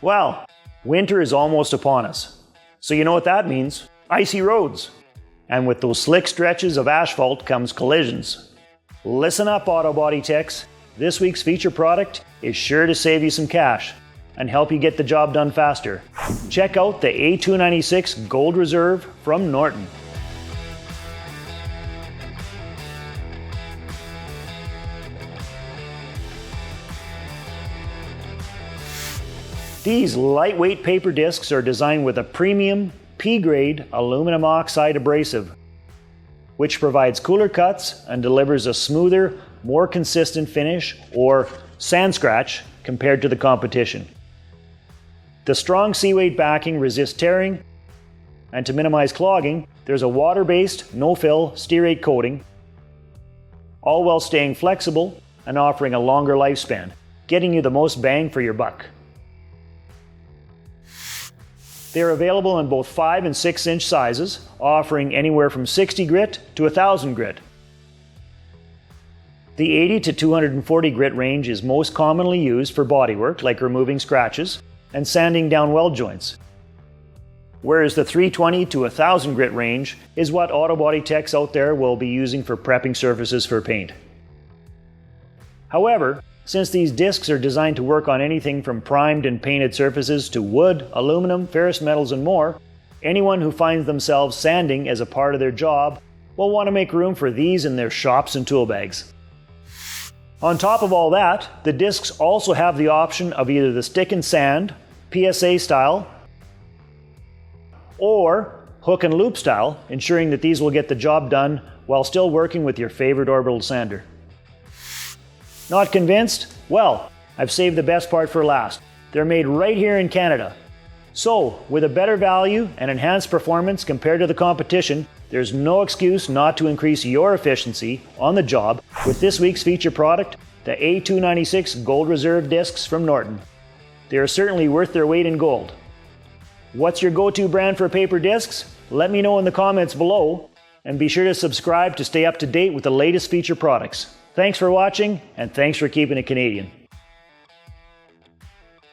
Well, winter is almost upon us. So you know what that means? Icy roads. And with those slick stretches of asphalt comes collisions. Listen up, auto body techs. This week's feature product is sure to save you some cash and help you get the job done faster. Check out the A296 Gold Reserve from Norton. These lightweight paper discs are designed with a premium P-grade aluminum oxide abrasive, which provides cooler cuts and delivers a smoother, more consistent finish, or sand scratch, compared to the competition. The strong C-weight backing resists tearing, and to minimize clogging, there's a water-based, no-fill stearate coating, all while staying flexible and offering a longer lifespan, getting you the most bang for your buck. They are available in both 5 and 6-inch sizes, offering anywhere from 60 grit to 1000 grit. The 80 to 240 grit range is most commonly used for bodywork, like removing scratches and sanding down weld joints, whereas the 320 to 1000 grit range is what auto body techs out there will be using for prepping surfaces for paint. However, since these discs are designed to work on anything from primed and painted surfaces to wood, aluminum, ferrous metals, and more, anyone who finds themselves sanding as a part of their job will want to make room for these in their shops and tool bags. On top of all that, the discs also have the option of either the stick and sand, PSA style, or hook and loop style, ensuring that these will get the job done while still working with your favorite orbital sander. Not convinced? Well, I've saved the best part for last. They're made right here in Canada. So, with a better value and enhanced performance compared to the competition, there's no excuse not to increase your efficiency on the job with this week's feature product, the A296 Gold Reserve discs from Norton. They are certainly worth their weight in gold. What's your go-to brand for paper discs? Let me know in the comments below, and be sure to subscribe to stay up to date with the latest feature products. Thanks for watching, and thanks for keeping it Canadian.